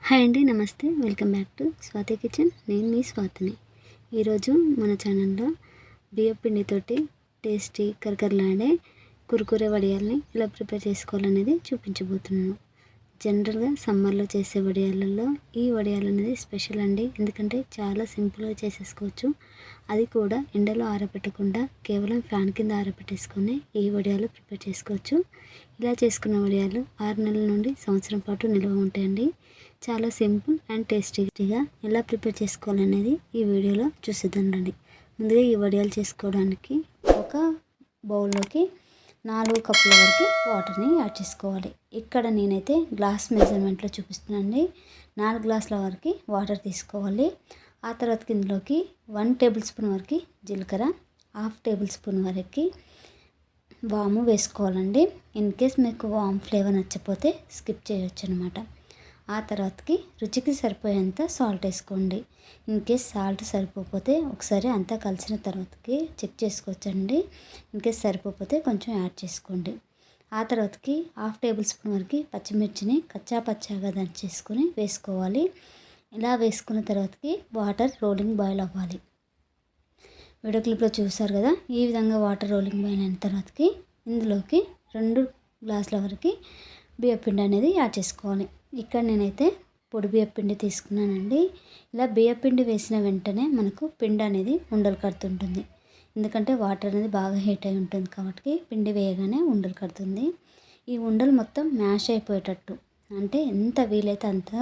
Hi అండి, నమస్తే. Welcome back to Swathi kitchen. నేను మీ స్వాతిని. ఈరోజు మన ఛానల్లో బియ్యం పిండితోటి టేస్టీ కరకరలాడే కురుకురే వడియాల్ని ఎలా ప్రిపేర్ చేసుకోవాలనేది చూపించబోతున్నాను. జనరల్గా సమ్మర్లో చేసే వడియాలలో ఈ వడియాలు అనేది స్పెషల్ అండి. ఎందుకంటే చాలా సింపుల్గా చేసేసుకోవచ్చు. అది కూడా ఎండలో ఆరబెట్టకుండా కేవలం ఫ్యాన్ కింద ఆరబెట్టేసుకొని ఈ వడియాలు ప్రిపేర్ చేసుకోవచ్చు. ఇలా చేసుకున్న వడియాలు 6 నెలల నుండి సంవత్సరం పాటు నిల్వ ఉంటాయండి. చాలా సింపుల్ అండ్ టేస్టీగా ఎలా ప్రిపేర్ చేసుకోవాలనేది ఈ వీడియోలో చూసేద్దాం రండి. ముందుగా ఈ వడియాలు చేసుకోవడానికి ఒక బౌల్లోకి 4 కప్పుల వరకు వాటర్ని యాడ్ చేసుకోవాలి. ఇక్కడ నేనైతే గ్లాస్ మెజర్మెంట్లో చూపిస్తున్నానండి. 4 గ్లాసుల వరకు వాటర్ తీసుకోవాలి. ఆ తర్వాత ఇందులోకి 1 టేబుల్ స్పూన్ వరకు జీలకర్ర, 1/2 టేబుల్ స్పూన్ వరకు వాము వేసుకోవాలండి. ఇన్ కేస్ మీకు వామ్ ఫ్లేవర్ నచ్చకపోతే స్కిప్ చేయొచ్చు అనమాట. ఆ తర్వాతకి రుచికి సరిపోయేంత సాల్ట్ వేసుకోండి. ఇన్ కేస్ సాల్ట్ సరిపోతే ఒకసారి అంతా కలిసిన తర్వాతకి చెక్ చేసుకోవచ్చండి. ఇన్ కేస్ సరిపోతే కొంచెం యాడ్ చేసుకోండి. ఆ తర్వాతకి 1/2 టేబుల్ స్పూన్ వరకు పచ్చిమిర్చిని కచ్చా పచ్చాగా దంచేసుకొని వేసుకోవాలి. ఇలా వేసుకున్న తర్వాతకి వాటర్ రోలింగ్ బాయిల్ అవ్వాలి. వీడియో క్లిప్లో చూసారు కదా, ఈ విధంగా వాటర్ రోలింగ్ బాయిల్ అయిన తర్వాతకి ఇందులోకి 2 గ్లాసుల వరకు బియ్యపిండి అనేది యాడ్ చేసుకోవాలి. ఇక్కడ నేనైతే పొడి బియ్యపిండి తీసుకున్నానండి. ఇలా బియ్యపిండి వేసిన వెంటనే మనకు పిండి అనేది ఉండలు కడుతుంటుంది. ఎందుకంటే వాటర్ అనేది బాగా హీట్ అయి ఉంటుంది కాబట్టి పిండి వేయగానే ఉండలు కడుతుంది. ఈ ఉండలు మొత్తం మ్యాష్ అయిపోయేటట్టు, అంటే ఎంత వీలైతే అంత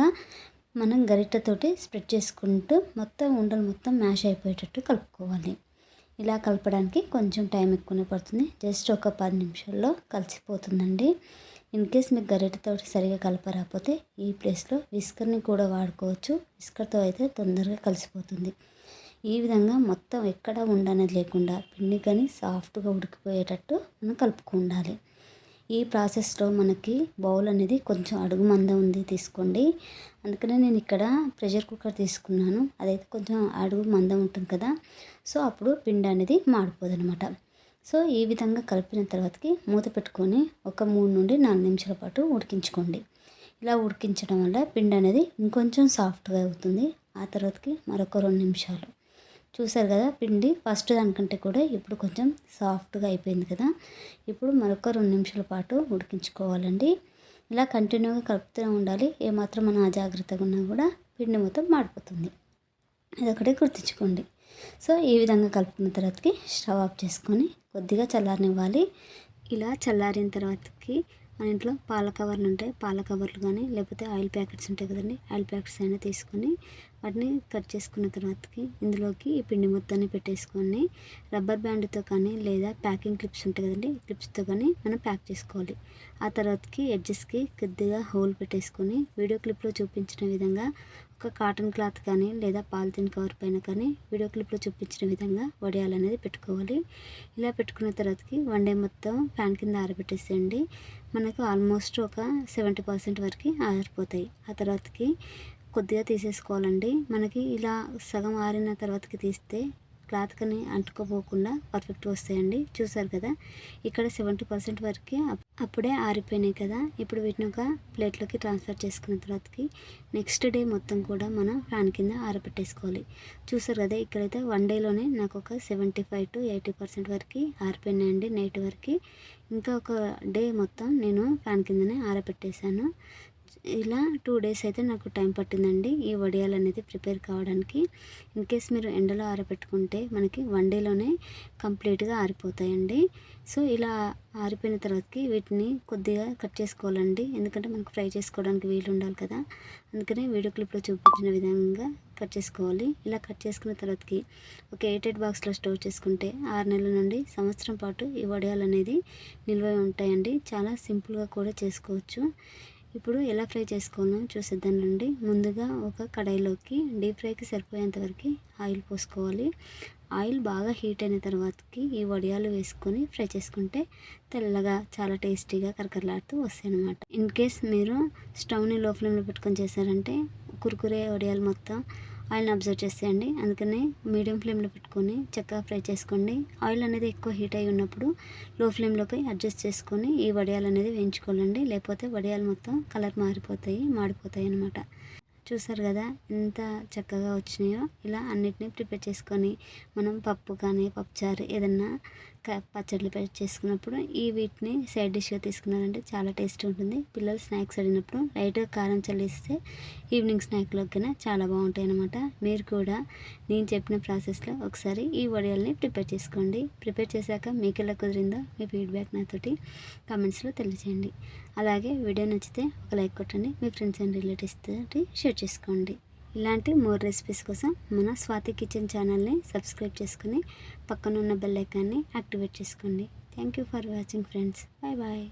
మనం గరిటెతోటి స్ప్రెడ్ చేసుకుంటూ మొత్తం ఉండలు మొత్తం మ్యాష్ అయిపోయేటట్టు కలుపుకోవాలి. ఇలా కలపడానికి కొంచెం టైం ఎక్కువనే పడుతుంది. జస్ట్ ఒక 10 నిమిషాల్లో కలిసిపోతుందండి. ఇన్ కేస్ మీకు గరిటెతో సరిగా కలపరాకపోతే ఈ ప్లేస్లో విస్కర్ని కూడా వాడుకోవచ్చు. విస్కర్తో అయితే తొందరగా కలిసిపోతుంది. ఈ విధంగా మొత్తం ఎక్కడ ఉండనేది లేకుండా పిండి కానీ సాఫ్ట్గా ఉడికిపోయేటట్టు మనం కలుపుకుండాలి. ఈ ప్రాసెస్లో మనకి బౌల్ అనేది కొంచెం అడుగు మందం ఉంది తీసుకోండి. అందుకనే నేను ఇక్కడ ప్రెషర్ కుక్కర్ తీసుకున్నాను. అదైతే కొంచెం అడుగు మందం ఉంటుంది కదా, సో అప్పుడు పిండి అనేది మాడిపోదు అనమాట. సో ఈ విధంగా కలిపిన తర్వాతకి మూత పెట్టుకొని ఒక 3 నుండి 4 నిమిషాల పాటు ఉడికించుకోండి. ఇలా ఉడికించడం వల్ల పిండి అనేది ఇంకొంచెం సాఫ్ట్గా అవుతుంది. ఆ తర్వాతకి మరొక 2 నిమిషాలు. చూసారు కదా, పిండి ఫస్ట్ దానికంటే కూడా ఇప్పుడు కొంచెం సాఫ్ట్గా అయిపోయింది కదా. ఇప్పుడు మరొక 2 నిమిషాల పాటు ఉడికించుకోవాలండి. ఇలా కంటిన్యూగా కలుపుతూనే ఉండాలి. ఏమాత్రం మనం అజాగ్రత్తగా ఉన్నా కూడా పిండి మొత్తం మాడిపోతుంది. అదొకటే గుర్తుంచుకోండి. సో ఈ విధంగా కలుపుకున్న తర్వాతకి స్టవ్ ఆఫ్ చేసుకొని కొద్దిగా చల్లారనివ్వాలి. ఇలా చల్లారిన తర్వాతకి మన ఇంట్లో పాల కవర్లు ఉంటాయి, పాల కవర్లు కానీ లేకపోతే ఆయిల్ ప్యాకెట్స్ ఉంటాయి కదండి, ఆయిల్ ప్యాకెట్స్ అయినా తీసుకొని వాటిని కట్ చేసుకున్న తర్వాతకి ఇందులోకి ఈ పిండి మొత్తాన్ని పెట్టేసుకొని రబ్బర్ బ్యాండ్తో కానీ లేదా ప్యాకింగ్ క్లిప్స్ ఉంటాయి కదండి, క్లిప్స్తో కానీ మనం ప్యాక్ చేసుకోవాలి. ఆ తర్వాతకి ఎడ్జెస్కి కొద్దిగా హోల్ పెట్టేసుకొని వీడియో క్లిప్లో చూపించిన విధంగా ఒక కాటన్ క్లాత్ కానీ లేదా పాలిథిన్ కవర్ పైన కానీ వీడియో క్లిప్లో చూపించిన విధంగా వడియాలు అనేది పెట్టుకోవాలి. ఇలా పెట్టుకున్న తర్వాతకి 1 డే మొత్తం ఫ్యాన్ కింద ఆరబెట్టేసేయండి. మనకు ఆల్మోస్ట్ ఒక 70% వరకు ఆరిపోతాయి. ఆ తర్వాతకి కొద్దిగా తీసేసుకోవాలండి. మనకి ఇలా సగం ఆరిన తర్వాతకి తీస్తే క్లాత్ కానీ అంటుకోపోకుండా పర్ఫెక్ట్గా వస్తాయండి. చూసారు కదా, ఇక్కడ 70% వరకు అప్పుడే ఆరిపోయినాయి కదా. ఇప్పుడు వీటిని ఒక ప్లేట్లోకి ట్రాన్స్ఫర్ చేసుకున్న తర్వాతకి నెక్స్ట్ డే మొత్తం కూడా మనం ఫ్యాన్ కింద ఆరబెట్టేసుకోవాలి. చూసారు కదా, ఇక్కడైతే 1 డేలోనే నాకు ఒక 75 to 80% వరకు ఆరిపోయినాయండి నైట్ వరకు. ఇంకా ఒక డే మొత్తం నేను ఫ్యాన్ కిందనే ఆరబెట్టేశాను. ఇలా 2 డేస్ అయితే నాకు టైం పట్టిందండి ఈ వడియాలు అనేది ప్రిపేర్ కావడానికి. ఇన్ కేస్ మీరు ఎండలో ఆరబెట్టుకుంటే మనకి 1 డేలోనే కంప్లీట్గా ఆరిపోతాయండి. సో ఇలా ఆరిపోయిన తర్వాతకి వీటిని కొద్దిగా కట్ చేసుకోవాలండి. ఎందుకంటే మనకు ఫ్రై చేసుకోవడానికి వీలు ఉండాలి కదా, అందుకనే వీడియో క్లిప్లో చూపించిన విధంగా కట్ చేసుకోవాలి. ఇలా కట్ చేసుకున్న తర్వాతకి ఒక ఎయిటెడ్ బాక్స్లో స్టోర్ చేసుకుంటే 6 నెలల నుండి సంవత్సరం పాటు ఈ వడియాలు అనేది నిల్వ ఉంటాయండి. చాలా సింపుల్గా కూడా చేసుకోవచ్చు. ఇప్పుడు ఎలా ఫ్రై చేసుకోవాలో చూసేద్దాం రండి. ముందుగా ఒక కడాయిలోకి డీప్ ఫ్రైకి సరిపోయేంత వరకు ఆయిల్ పోసుకోవాలి. ఆయిల్ బాగా హీట్ అయిన తర్వాతకి ఈ వడియాలు వేసుకొని ఫ్రై చేసుకుంటే తెల్లగా చాలా టేస్టీగా కరకరలాడుతూ వస్తాయి అన్నమాట. ఇన్ కేస్ మీరు స్టవ్ని లో ఫ్లేమ్లో పెట్టుకొని చేశారంటే కురుకురే వడియాలు మొత్తం ఆయిల్ని అబ్జర్వ్ చేసేయండి. అందుకనే మీడియం ఫ్లేమ్లో పెట్టుకొని చక్కగా ఫ్రై చేసుకోండి. ఆయిల్ అనేది ఎక్కువ హీట్ అయి ఉన్నప్పుడు లో ఫ్లేమ్లోకి అడ్జస్ట్ చేసుకొని ఈ వడియాలు అనేది వేయించుకోవాలండి. లేకపోతే వడియాలు మొత్తం కలర్ మారిపోతాయి, మాడిపోతాయి అన్నమాట. చూసారు కదా ఎంత చక్కగా వచ్చినాయో. ఇలా అన్నిటినీ ప్రిపేర్ చేసుకొని మనం పప్పు కానీ పప్పుచారు ఏదన్నా పచ్చళ్ళు చేసుకున్నప్పుడు వీటిని సైడ్ డిష్గా తీసుకున్నారంటే చాలా టేస్ట్ ఉంటుంది. పిల్లలు స్నాక్స్ అడిగినప్పుడు లైట్గా కారం చల్లిస్తే ఈవినింగ్ స్నాక్లోకైనా చాలా బాగుంటాయి అన్నమాట. మీరు కూడా నేను చెప్పిన ప్రాసెస్లో ఒకసారి ఈ వడియాల్ని ప్రిపేర్ చేసుకోండి. ప్రిపేర్ చేశాక మీకు ఎలా కుదిరిందో మీ ఫీడ్బ్యాక్ నాతోటి కామెంట్స్లో తెలియజేయండి. అలాగే వీడియో నచ్చితే ఒక లైక్ కొట్టండి. మీ ఫ్రెండ్స్ అండ్ రిలేటివ్స్ తోటి షేర్ చేసుకోండి. ఇలాంటి మోర్ రెసిపీస్ కోసం మన స్వాతి కిచెన్ ఛానల్ని సబ్స్క్రైబ్ చేసుకుని పక్కన ఉన్న బెల్ ఐకాన్ని యాక్టివేట్ చేసుకోండి. Thank you for watching friends. Bye bye.